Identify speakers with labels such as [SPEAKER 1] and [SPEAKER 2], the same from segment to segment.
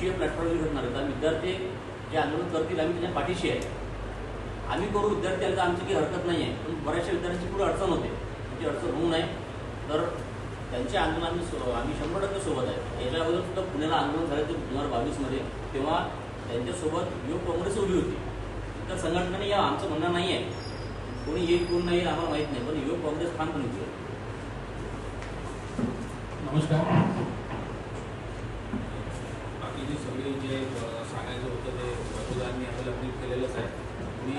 [SPEAKER 1] राष्ट्रीय प्लॅटफॉर्मवर घडणार आहे. विद्यार्थी जे आंदोलन करतील आम्ही त्याच्या पाठीशी आहे. आम्ही करू विद्यार्थी आले तर आमची काही हरकत नाही आहे, पण बऱ्याचशा विद्यार्थ्यांची पुढे अडचण होते. त्याची अडचण होऊ नये तर त्यांच्या आंदोलन आम्ही 100% सोबत आहे. याच्या अगोदर सुद्धा पुण्याला आंदोलन झालं ते 2022मध्ये, तेव्हा त्यांच्यासोबत युवक काँग्रेस उभी होती. तर संघटनेने या आमचं म्हणणं नाही आहे, कोणी येईल कोण नाही येईल आम्हाला माहीत नाही, पण युवक काँग्रेस ठामपणे उभी आहे.
[SPEAKER 2] नमस्कार. बाकीचे सगळे जे सांगायचं होतं ते बाजूदारांनी आपल्याला अपडेट केलेलंच आहे. मी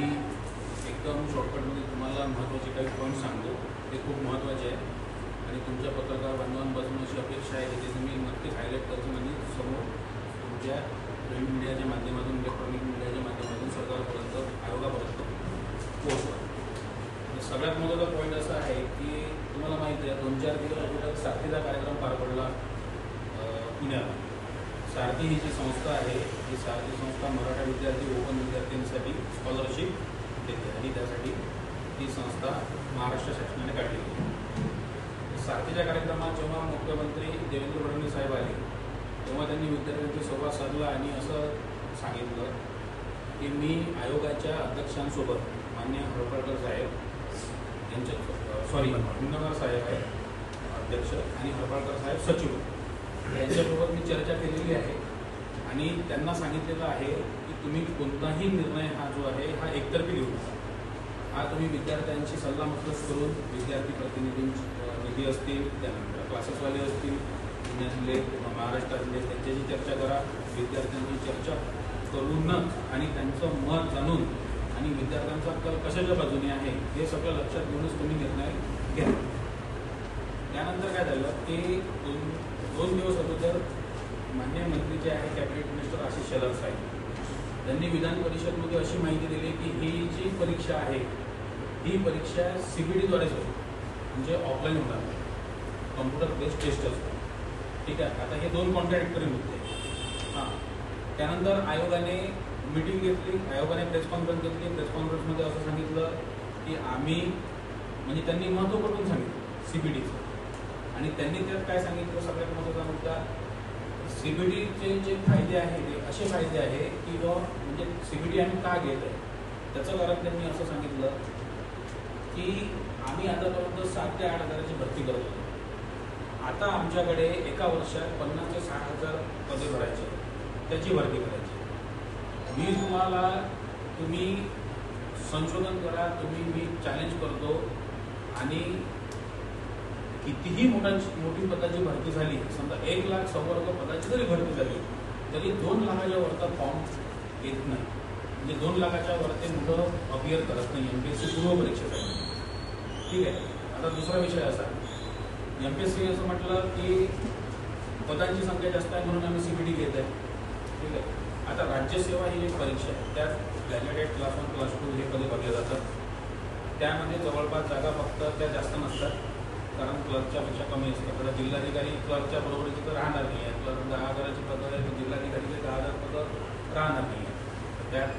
[SPEAKER 2] एकदम शॉर्टकटमध्ये तुम्हाला महत्त्वाचे काही पॉईंट सांगतो, ते खूप महत्त्वाचे आहे आणि तुमच्या पत्रकार बांधवांपासून अशी अपेक्षा आहे की ते तुम्ही नक्कीच हायलाईट करतो म्हणजे समोर तुमच्या प्रिंट मीडियाच्या माध्यमातून इलेक्ट्रॉनिक मीडियाच्या माध्यमातून सरकारपर्यंत आयोगापर्यंत पोहोचवा. सगळ्यात महत्त्वाचा पॉईंट असा आहे की तुम्हाला माहिती आहे 2-4 दिवस अगोदर सारथीचा कार्यक्रम पार पडला पुण्याला. सारथी ही जी संस्था आहे ही सारथी संस्था मराठा विद्यार्थी ओपन विद्यार्थ्यांसाठी स्कॉलरशिप देते आणि त्यासाठी ही संस्था महाराष्ट्र शासनाने काढली. सारथीच्या कार्यक्रमात जेव्हा मुख्यमंत्री देवेंद्र फडणवीस साहेब आले तेव्हा त्यांनी विद्यार्थ्यांशी संवाद साधला आणि असं सांगितलं की मी आयोगाच्या अध्यक्षांसोबत मान्य हरपळकर साहेब हिंगणकर साहेब आहेत अध्यक्ष आणि हरपळकर साहेब सचिव यांच्यासोबत मी चर्चा केलेली आहे आणि त्यांना सांगितलेलं आहे की तुम्ही कोणताही निर्णय हा जो आहे हा एकतर्फी घेऊ नका. हा तुम्ही विद्यार्थ्यांची सल्लामसलत करून विद्यार्थी प्रतिनिधी असतील, त्यानंतर क्लासेसवाले असतील, पुण्यातले महाराष्ट्रातले त्यांच्याशी चर्चा करा. विद्यार्थ्यांची चर्चा करूनच आणि त्यांचं मत जाणून आणि विद्यार्थ्यांचा कल कशाच्या बाजूने आहे हे सगळं लक्षात घेऊनच तुम्ही निर्णय घ्या. त्यानंतर काय झालं की 2 दिवस अगोदर माननीय मंत्री जे आहे कॅबिनेट मिनिस्टर आशिष शेलार साहेब यांनी विधान परिषदमध्ये अशी माहिती दिली की ही जी परीक्षा आहे ही परीक्षा CBT-द्वारेच होईल, म्हणजे ऑफलाईन होणार नाही, कॉम्प्युटर बेस्ड टेस्ट असतो. ठीक आहे. आता हे 2 कॉन्ट्राडिक्टरी मुद्दे. हां, त्यानंतर आयोगाने मीटिंग घेतली, आयोगाने प्रेस कॉन्फरन्स घेतली. प्रेस कॉन्फरन्समध्ये असं सांगितलं की आम्ही म्हणजे त्यांनी महत्त्व पटवून सांगितलं CBTचं आणि त्यांनी त्यात काय सांगितलं सगळ्यात महत्त्वाचा मुद्दा CBTचे जे फायदे आहेत ते असे फायदे आहे की म्हणजे CBT आम्ही का घेत आहे त्याचं कारण त्यांनी असं सांगितलं की आम्ही आतापर्यंत 7 ते 8 हजाराची भरती करत होतो. आता आमच्याकडे एका वर्षात 50 ते 60 हजार पदे भरायचे, त्याची भरती करायची. तुम्ही संशोधन करा, मी चॅलेंज करतो आणि कितीही मोठी पदाची भरती झाली, समजा 1 लाख संवर्ग पदाची जरी भरती झाली तरी 2 लाखाच्या वरचा फॉर्म येत नाही, म्हणजे 2 लाखाच्या वर ते मुलं अपियर करत नाही MPSC पूर्व परीक्षेसाठी. ठीक आहे. आता दुसरा विषय असा, MPSC असं म्हटलं की पदांची संख्या जास्त आहे म्हणून आम्ही CBT घेत आहे. ठीक आहे. आता राज्यसेवा ही एक परीक्षा आहे, त्यात गॅजेटेड क्लास 1 क्लास 2 हे पदे भरले जातात. त्यामध्ये जवळपास जागा फक्त त्या जास्त नसतात कारण क्लर्कच्या पेक्षा कमी असतात. आता जिल्हाधिकारी क्लर्कच्या बरोबरीची तर राहणार नाही आहे. क्लर्क 10,000ची पदं आहे तर जिल्हाधिकारीचे 10,000 पदं राहणार नाही आहे. त्यात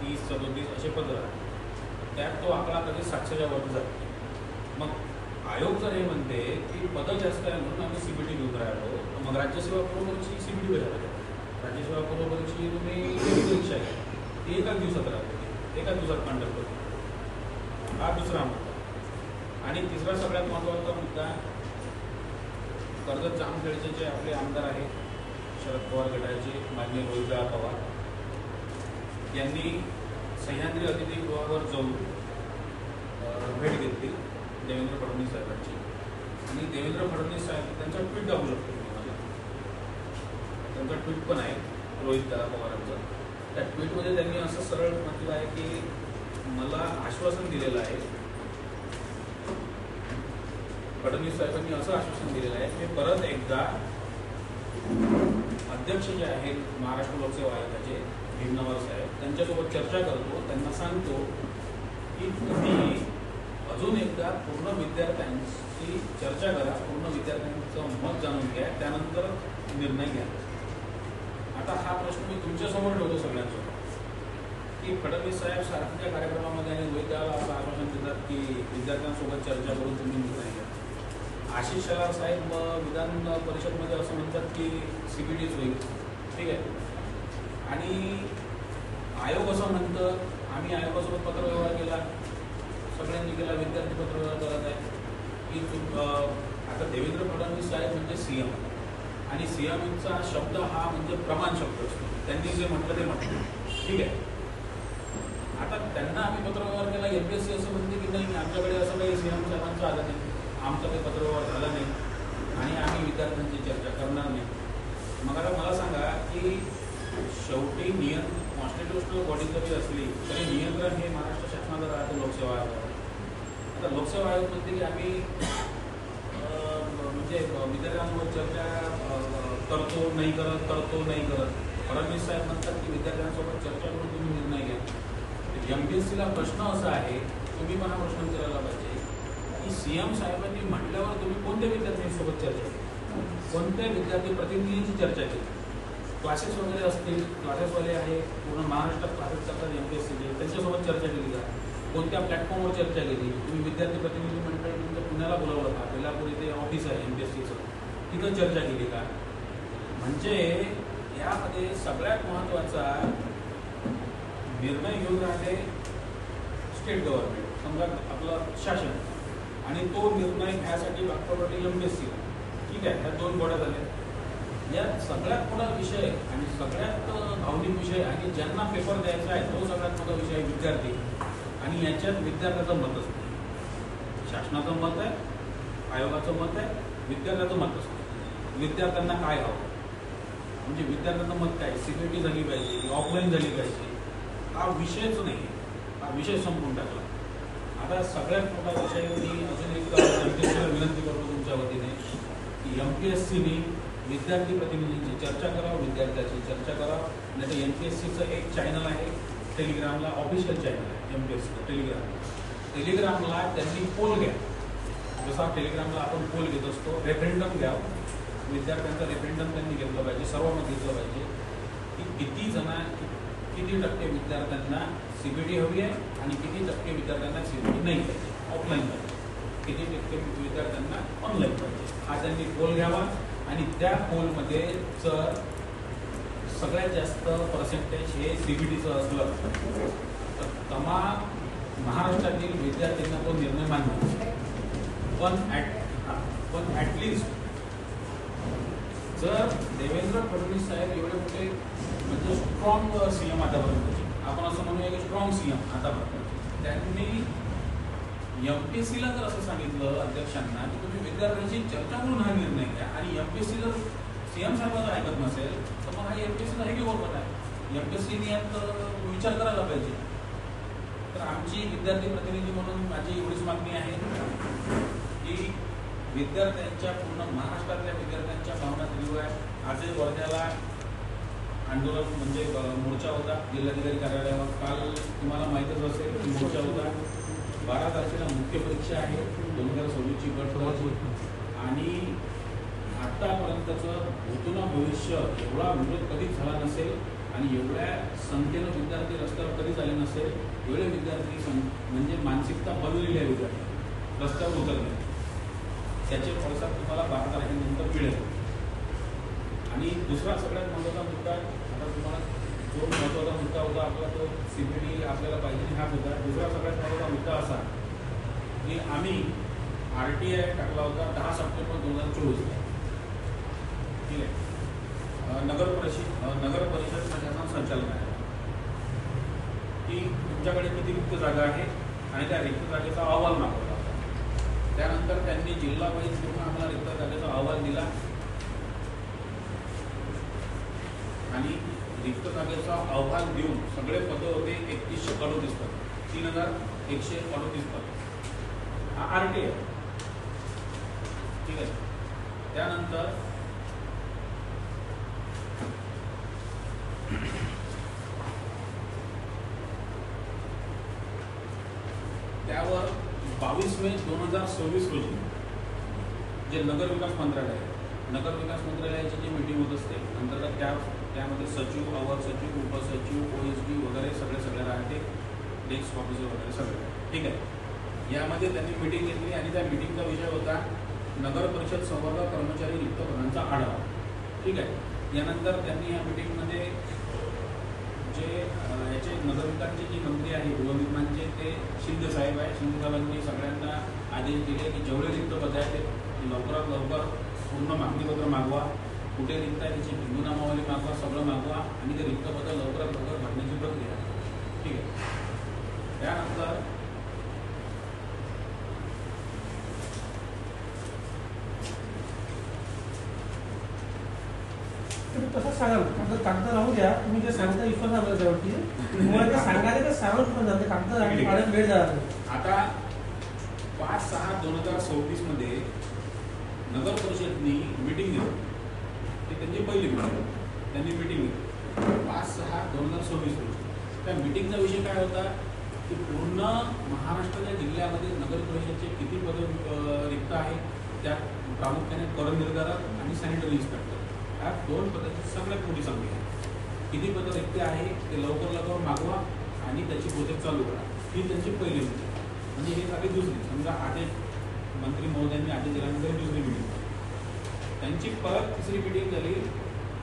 [SPEAKER 2] 30-34 असे पदं राहतात. त्यात तो आकडा कधी 700च्या वर जातो. मग आयोग जर हे म्हणते की पदं जास्त आहे म्हणून आम्ही CBT घेऊन राहिलो, मग राज्यसेवा पूर्व परीक्षेची CBT कशाला घ्या? राज्यसेवा पूर्व परीक्षेची तुम्ही परीक्षा घ्या, ती एकाच दिवसात राहते, एकाच दिवसात कंडक्ट होते. हा दुसरा मुद्दा. आणि तिसरा सगळ्यात महत्त्वाचा मुद्दा, कर्जत जामखेडचे जे आपले आमदार आहेत शरद पवार गटाचे माननीय रोहितदादा पवार यांनी सह्याद्री अतिथीगृहावर जाऊन भेट घेतली देवेंद्र फडणवीस साहेबांची आणि देवेंद्र फडणवीस साहेब त्यांचा ट्विट दाखवू शकतो तुम्हाला. त्यांचा ट्विट पण आहे रोहितदादा पवारांचं. त्या ट्विटमध्ये त्यांनी असं सरळ म्हटलं आहे की मला आश्वासन दिलेलं आहे, फडणवीस साहेबांनी असं आश्वासन दिलेलं आहे की परत एकदा अध्यक्ष जे आहेत महाराष्ट्र लोकसेवा आयोगाचे भीमनवार साहेब त्यांच्यासोबत चर्चा करतो, त्यांना सांगतो की तुम्ही अजून एकदा पूर्ण विद्यार्थ्यांची चर्चा करा, पूर्ण विद्यार्थ्यांचं मत जाणून घ्या, त्यानंतर निर्णय घ्या. आता हा प्रश्न मी तुमच्यासमोर ठेवतो सगळ्यांसमोर की फडणवीस साहेब सारथीच्या कार्यक्रमामध्ये आणि रोहितदादाला असं आश्वासन देतात की विद्यार्थ्यांसोबत चर्चा करून तुम्ही निर्णय घ्या. आशिष शेलार साहेब विधान परिषदमध्ये असं म्हणतात की CBTच होईल ठीक आहे. आणि आयोग असं म्हणतं, आम्ही आयोगासोबत पत्रव्यवहार केला, सगळ्यांनी केला, विद्यार्थी पत्रव्यवहार करत आहे की आता देवेंद्र फडणवीस साहेब म्हणजे सीएम, आणि सीएमचा शब्द हा म्हणजे प्रमाण शब्द असतो. त्यांनी जे म्हटलं ते म्हटलं, ठीक आहे. आता त्यांना आम्ही पत्रव्यवहार केला, MPSC असं म्हणते की नाही आमच्याकडे असं काही सीएम साहेबांचं आलं नाही, आमचा काही पत्रव्यवहार झाला नाही आणि आम्ही विद्यार्थ्यांची चर्चा करणार नाही. मग आता मला सांगा की शेवटी कॉन्स्टिट्युशनल बॉडी जरी असली तरी नियंत्रण हे महाराष्ट्र शासनाचं राहतं लोकसेवा आयोगावर. आता लोकसेवा आयोग म्हणते की आम्ही म्हणजे विद्यार्थ्यांसोबत चर्चा करतो नाही करत. फडणवीस साहेब म्हणतात की विद्यार्थ्यांसोबत चर्चा करून तुम्ही निर्णय घ्या. MPSCला प्रश्न असा आहे, तुम्ही मला प्रश्न विचारायला पाहिजे की सीएम साहेबांनी म्हटल्यावर तुम्ही कोणत्या विद्यार्थ्यांसोबत चर्चा केली, कोणत्या विद्यार्थी प्रतिनिधींची चर्चा केली? क्लासेस वगैरे असतील, क्लासेसवाले आहे, पूर्ण महाराष्ट्रात क्लासेस चालतात MPSCचे, त्यांच्यासोबत चर्चा केली का? कोणत्या प्लॅटफॉर्मवर चर्चा केली? तुम्ही विद्यार्थी प्रतिनिधी मंडळ तुमचं पुण्याला बोलावलं का? बेलापूर इथे ऑफिस आहे MPSCचं, तिथं चर्चा केली का? म्हणजे यामध्ये सगळ्यात महत्त्वाचा निर्णय घेऊन राहिले स्टेट गव्हर्नमेंट, समजा आपलं शासन, आणि तो निर्णय घ्यायसाठी बागपडवटी MPSC. ठीक आहे, ह्या दोन बॉड्या झाल्या. यात सगळ्यात मोठा विषय आणि सगळ्यात भावनिक विषय आणि ज्यांना पेपर द्यायचा आहे तो सगळ्यात मोठा विषय आहे विद्यार्थी. आणि याच्यात विद्यार्थ्याचं मतच नाही, शासनाचं मत आहे, आयोगाचं मत आहे, विद्यार्थ्याचं मत असतं. विद्यार्थ्यांना काय हवं, म्हणजे विद्यार्थ्यांचं मत काय, CBT झाली पाहिजे, ऑफलाईन झाली पाहिजे, हा विषयच नाही. हा विषय संपून टाकला. आता सगळ्यात मोठा विषय मी अजून एक MPSCला विनंती करतो तुमच्या वतीने की MPSCने विद्यार्थी प्रतिनिधींची चर्चा करा, विद्यार्थ्याची चर्चा करा. नाही तर MPSCचं एक चॅनल आहे टेलिग्रामला, ऑफिशियल चॅनल आहे MPSCचं टेलिग्रामला त्यांनी पोल घ्या. जसा टेलिग्रामला आपण पोल घेत असतो, रेफरेंडम घ्या. विद्यार्थ्यांचा रेफरेंडम त्यांनी घेतलं पाहिजे, सर्वांना घेतलं पाहिजे की किती टक्के विद्यार्थ्यांना CBT हवी आहे आणि किती टक्के विद्यार्थ्यांना CBT नाही पाहिजे, ऑफलाईन पाहिजे, किती टक्के विद्यार्थ्यांना ऑनलाईन पाहिजे. हा त्यांनी पोल घ्यावा आणि त्या पोलमध्ये जर सगळ्यात जास्त पर्सेंटेज हे CBTचं असलं तर तमाम महाराष्ट्रातील विद्यार्थ्यांना तो निर्णय मान्य. पण ॲटलिस्ट जर देवेंद्र फडणवीस साहेब एवढे मोठे म्हणजे स्ट्रॉंग सीएम आतापर्यंत, आपण असं म्हणूया की स्ट्रॉंग सीएम आतापर्यंत, त्यांनी MPSCला जर असं सांगितलं अध्यक्षांना की तुम्ही विद्यार्थ्यांशी चर्चा करून हा निर्णय घ्या, आणि MPSC जर सीएम साहेबांचा ऐकत नसेल तर मग हा MPSCचा हे की बरोबर आहे. MPSCने यात विचार करायला पाहिजे. तर आमची विद्यार्थी प्रतिनिधी म्हणून माझी एवढीच मागणी आहे की विद्यार्थ्यांच्या, पूर्ण महाराष्ट्रातल्या विद्यार्थ्यांच्या भावना तीव्र आहे. आजही वर्ध्याला आंदोलन म्हणजे मोर्चा होता जिल्हाधिकारी कार्यालयावर. काल तुम्हाला माहीतच असेल की मोर्चा होता. 12 तारखेला मुख्य परीक्षा आहे 2026ची गटवाची, आणि आतापर्यंतचं भूतून भविष्य एवढा विरोध कधीच झाला नसेल आणि एवढ्या संख्येनं विद्यार्थी रस्त्यावर कधीच आले नसेल. एवढे विद्यार्थी म्हणजे मानसिकता बदललेली आहे, विद्यार्थी रस्त्यावर उतरले, त्याचे पडसाद तुम्हाला 12 तारखेनंतर मिळेल. आणि दुसरा सगळ्यात महत्त्वाचा मुद्दा, आता तुम्हाला जो महत्त्वाचा मुद्दा होता आपला तो CBT आपल्याला पाहिजे हा होता. दुसरा सगळ्यात महत्त्वाचा मुद्दा असा की आम्ही RTI टाकला होता 10 सप्टेंबर 2024. ठीक आहे, नगर परिषद प्रशासन संचालनालय की तुमच्याकडे किती रिक्त जागा आहे आणि त्या रिक्त जागेचा अहवाल मागवला होता. त्यानंतर त्यांनी जिल्हा वाईज घेऊन आम्हाला रिक्त जागेचा अहवाल दिला आणि रिक्त जागेचा अहवाल देऊन सगळे पदं होते 3138 पद, 3138 पद. हा RTI. ठीक आहे. त्यानंतर त्यावर 22 मे 2026 रोजी जे नगर विकास मंत्रालयाची जी मीटिंग होत असते, अंतर्गत त्यामध्ये सचिव, अवर सचिव, उपसचिव, OSD वगैरे सगळे राहते, डेस्क ऑफिसर वगैरे सगळे. ठीक आहे. यामध्ये त्यांनी मीटिंग घेतली आणि त्या मीटिंगचा विषय होता नगर परिषद संवर्ग कर्मचारी रिक्त पदांचा आढावा. ठीक आहे. यानंतर त्यांनी या मिटिंगमध्ये जे याचे नगरविकासचे जे मंत्री आहे गृहनिर्माणचे ते शिंदे साहेब आहे. शिंदे साहेबांनी सगळ्यांना आदेश दिले की जेवढे रिक्त पद आहे ते लवकरात लवकर पूर्ण मागणीपत्र मागवा, कुठे रिक्त आहे त्याची बिंदूनामावली मागवा, सगळं मागवा आणि ते रिक्त पद लवकरात लवकर भरण्याची प्रक्रिया. ठीक आहे. त्यानंतर
[SPEAKER 3] तसं सांगा, कागद राहू द्या. तुम्ही जे सांगता विश्वास आला त्यावरती तुम्हाला ते सांगायचं तर सांगून पण जाते कागद आणि काढायला वेळ झाला.
[SPEAKER 2] आता 5/6/2024 मध्ये नगर परिषदनी मिटिंग घेतली. ते त्यांची पहिली मिटिंग त्यांनी मिटिंग घेतली 5/6/2024 रोजी. त्या मिटिंगचा विषय काय होता की पूर्ण महाराष्ट्राच्या जिल्ह्यामध्ये नगर परिषदचे किती पद रिक्त आहे, त्यात प्रामुख्याने कर निर्धारक आणि सॅनिटरी इन्स्पेक्टर ह्या 2 पदाची सगळ्यात मोठी संख्या आहे. किती पद रिक्त आहे ते लवकर लवकर मागवा आणि त्याची प्रोसेस चालू करा. ही त्यांची पहिली मिटिंग. म्हणजे हे झाली दुसरी. समजा आदेश मंत्री महोदयांनी आदेश दिल्यानंतर दुसरी मिटिंग. त्यांची परत तिसरी मिटिंग झाली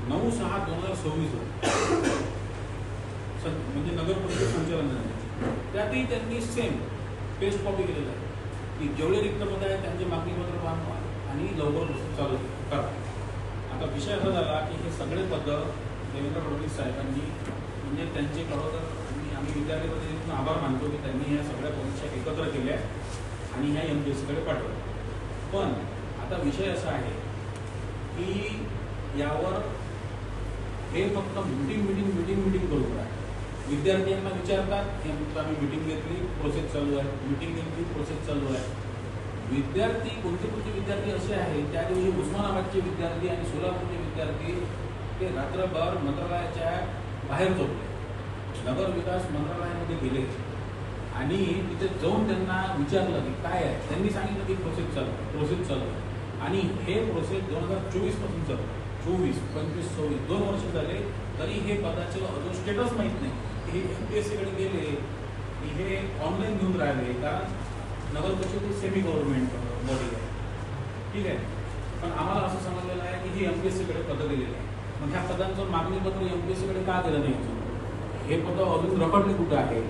[SPEAKER 2] 9/6/2026 म्हणजे नगर परिषद संचालनालयाची. त्यातही त्यांनी सेम पेस्ट कॉपी केलेलं आहे की जेवढे रिक्त पद आहेत त्यांचे मागणीपत्र मागवा आणि लवकर प्रोसेस चालू करा. आता विषय असा झाला की हे सगळे पद देवेंद्र फडणवीस साहेबांनी म्हणजे त्यांचे खरोखर आम्ही विद्यार्थी प्रतिनिधींना आभार मानतो की त्यांनी या सगळ्या परीक्षा एकत्र केल्या आणि ह्या MPSCकडे पाठवल्या. पण आता विषय असा आहे की यावर हे फक्त मिटिंग करू नका. विद्यार्थ्यांना विचारतात की आम्ही मिटिंग घेतली, प्रोसेस चालू आहे, मिटिंग घेतली, प्रोसेस चालू आहे. विद्यार्थी कोणते विद्यार्थी असे आहेत त्या दिवशी उस्मानाबादचे विद्यार्थी आणि सोलापूरचे विद्यार्थी ते रात्रभर मंत्रालयाच्या बाहेर झोपले. नगर विकास मंत्रालयामध्ये गेले आणि तिथे जाऊन त्यांना विचारलं की काय आहे. त्यांनी सांगितलं की प्रोसेस चालू आहे आणि हे प्रोसेस 2024 पासून चालू आहे. 24, 25, 26 2 वर्ष झाले तरी हे पदाचं अजून स्टेटस माहीत नाही. हे MPSCकडे गेले की हे ऑनलाईन घेऊन राहिले कारण नगर परिषद ही सेमी गव्हर्नमेंट बॉडी आहे. ठीक आहे. पण आम्हाला असं समजलेलं आहे की हे MPSCकडे पदं दिलेली आहे. मग ह्या पदांचं मागणीपत्र MPSCकडे का दिलं नाही? हे पदं अजून रखडले कुठं आहे?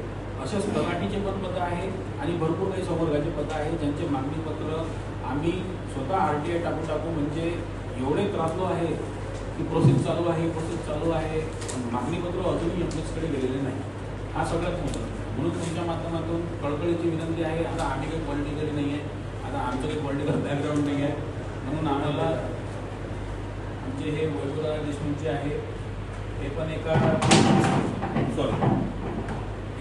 [SPEAKER 2] अशाच तलाठीचे पण पदं आहेत आणि भरपूर काही संवर्गाचे पदं आहेत ज्यांचे मागणीपत्र आम्ही स्वतः RTI टाकू म्हणजे एवढे त्रासलो आहे की प्रोसेस चालू आहे पण मागणीपत्र अजूनही MPSCकडे गेलेले नाही. हा सगळ्यात मोठा. म्हणून तुमच्या माध्यमातून कळकळीची विनंती आहे. आता आम्ही काही पॉलिटिकली नाही आहे, आता आमचं काही पॉलिटिकल बॅकग्राऊंड नाही आहे म्हणून आम्हाला आमचे हे वैभवराव देशमुखचे आहे हे पण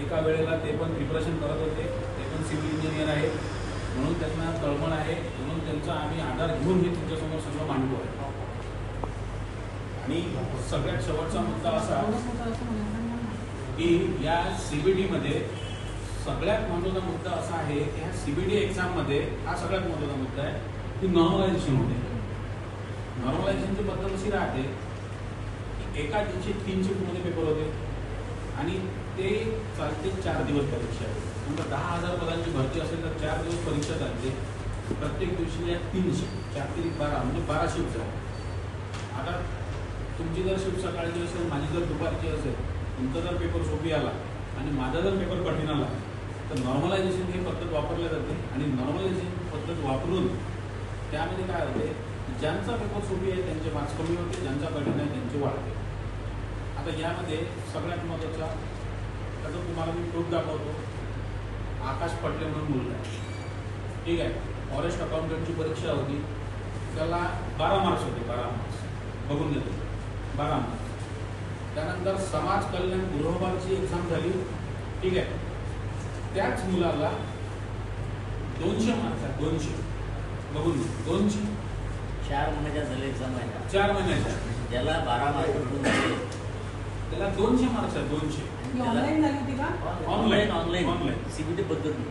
[SPEAKER 2] एका वेळेला ते पण प्रिपरेशन करत होते. ते पण सिव्हिल इंजिनियर आहेत म्हणून त्यांना तळमळ आहे. म्हणून त्यांचा आम्ही आधार घेऊन हे तुमच्यासमोर सगळं मांडतो आहे. आणि सगळ्यात शेवटचा मुद्दा असा की या CBT मध्ये सगळ्यात महत्त्वाचा मुद्दा असा आहे की ह्या CBT एक्झाममध्ये हा सगळ्यात महत्त्वाचा मुद्दा आहे की नॉर्मलायझेशन होते. नॉर्मलायझेशनची पद्धत अशी राहते की एका दिवशी 3 शिफ्टमध्ये पेपर होते आणि ते चालते 4 दिवस परीक्षा. नंतर 10,000 पदांची भरती असेल तर 4 दिवस परीक्षा चालते. प्रत्येक दिवशी या 3 शिफ्ट 4 ते 12 म्हणजे 12 शिफ्ट आहे. आता तुमची जर शिफ्ट सकाळची असेल, माझी जर दुपारची असेल, तुमचा जर पेपर सोपी आला आणि माझा जर पेपर कठीण आला तर नॉर्मलायझेशन ही पद्धत वापरली जाते आणि नॉर्मलायझेशन पद्धत वापरून त्यामध्ये काय होते ज्यांचा पेपर सोपी आहे त्यांचे मार्क्स कमी होते, ज्यांचा कठीण आहे त्यांचे वाढते. आता यामध्ये सगळ्यात महत्त्वाचा त्याचं तुम्हाला मी प्रूफ दाखवतो. आकाश पटले म्हणून मुलगा आहे. ठीक आहे. फॉरेस्ट अकाउंटंटची परीक्षा होती, त्याला 12 मार्क्स होते. 12 मार्क्स बघून घेतो. 12 मार्क्स. त्यानंतर समाज कल्याण गृहभारची एक्झाम झाली. ठीक आहे. त्याच मुलाला 200 मार्क्स आहे. 200 बघून 200
[SPEAKER 1] 4 महिन्याच्या झाले एक्झाम आहे.
[SPEAKER 2] 4 महिन्याच्या
[SPEAKER 1] ज्याला 12 मार्क भेटून झाले
[SPEAKER 2] त्याला 200 मार्क्स आहे. 200
[SPEAKER 4] ऑनलाईन झाली होती का?
[SPEAKER 1] ऑनलाईन CBT पद्धती.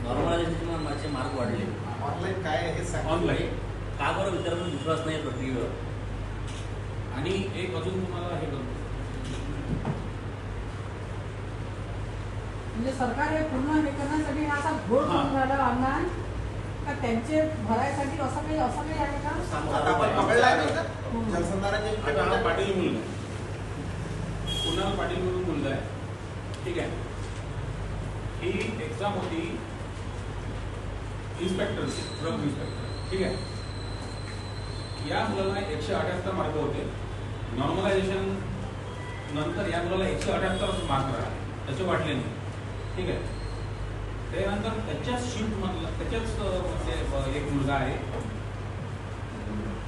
[SPEAKER 1] नॉर्मलायझेशन माझे मार्क वाढले.
[SPEAKER 5] ऑनलाईन काय आहे हे सांगा.
[SPEAKER 2] ऑनलाईन
[SPEAKER 1] का बरं विद्यार्थ्यांना विश्वास नाही प्रक्रियेवर.
[SPEAKER 2] आणि एक अजून तुम्हाला हे करतो
[SPEAKER 4] म्हणजे सरकार हे पूर्ण हे करण्यासाठी असा घोळ करून राहिला ऑनलाईन. का त्यांचे भरायसाठी असं काही आहे का?
[SPEAKER 5] आता आपण पकडला नाही का जलसंधारणाचे
[SPEAKER 2] आता हा पाटील मुलगा कुणाल पाटील म्हणून मुलगा आहे, ठीक आहे. ही एक्झाम होती इन्स्पेक्टरची, ड्रग इन्स्पेक्टर, ठीक आहे. या मुलाला 178 मार्क होते. नॉर्मलायझेशन नंतर या मुलाला 178 मार्क राहिले, त्याचे वाटले नाही, ठीक आहे. त्यानंतर त्याच्याच शीट मधला त्याच्याच मध्ये एक मुलगा आहे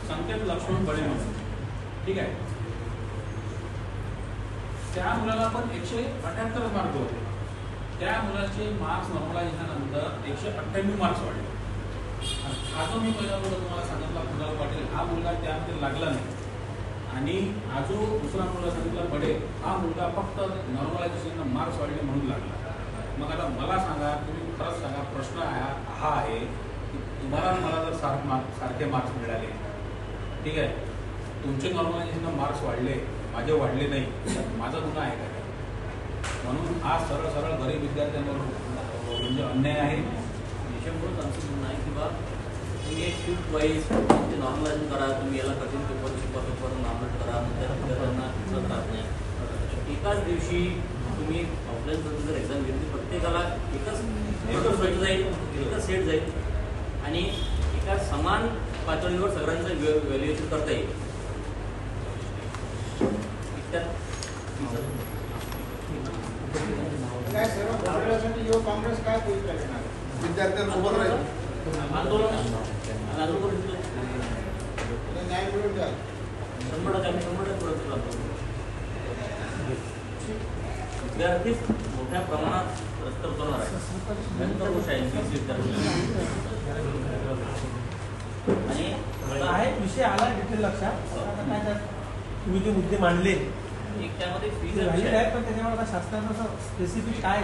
[SPEAKER 2] संकेत लक्ष्मण बडे म्हणून, ठीक आहे. त्या मुलाला पण 178 मार्क होते. त्या मुलाचे मार्क्स नॉर्मलायझेशन नंतर 198 मार्क्स वाढले. हा जो मी पहिला मुलगा तुम्हाला सांगितला कुणाल पाटील, हा मुलगा त्यामध्ये लागला नाही. आणि हा जो दुसरा मुलगा सांगितला बडे, हा मुलगा फक्त नॉर्मलायझेशन मार्क्स वाढले म्हणून लागला. मग आता मला सांगा, तुम्ही खरंच सांगा, प्रश्न हा आहे की तुम्हाला मला जर सारखे मार्क्स मिळाले, ठीक आहे, तुमचे नॉर्मलायझेशन मार्क्स वाढले, माझे वाढले नाही, तर माझा गुन्हा आहे का? म्हणून हा सरळ सरळ गरीब विद्यार्थ्यांवर म्हणजे अन्याय आहे.
[SPEAKER 1] देशामुळेच आमचं म्हणणं आहे की बा तुम्ही एक शिफ्ट वाईज ते नॉर्मलायझेशन करा, तुम्ही याला कठीण पेपर शिकवा, पेपर नॉर्मल करा, त्या विद्यार्थ्यांना दिसत राहत नाही. एकाच दिवशी तुम्ही ऑफलाईन पद्धतीने जर एक्झाम घेतली, प्रत्येकाला एकच सेट जाईल, एकच सेट जाईल आणि एका समान पातळीवर सगळ्यांचं व्हॅल्युएशन करता येईल.
[SPEAKER 5] काय सर्व पकडण्यासाठी युवक काँग्रेस काय भूमिका घेणार? विद्यार्थ्यांसोबत राहील,
[SPEAKER 1] आंदोलन
[SPEAKER 5] न्याय मिळवून द्या.
[SPEAKER 1] 100% विद्यार्थीच मोठ्या प्रमाणात रस्त्यावर उतरणार आहे. भयंकर गोष्ट आहे आणि
[SPEAKER 3] आहे विषय आला डिटेल लक्षात. आता काय त्यात तुम्ही जे मुद्दे मांडले
[SPEAKER 1] एक त्यामध्ये
[SPEAKER 3] ते
[SPEAKER 1] फीचा
[SPEAKER 3] राहिले
[SPEAKER 1] विषय आहे.
[SPEAKER 3] आहेत, पण त्याच्यावर आता शासनाचं असं स्पेसिफिक काय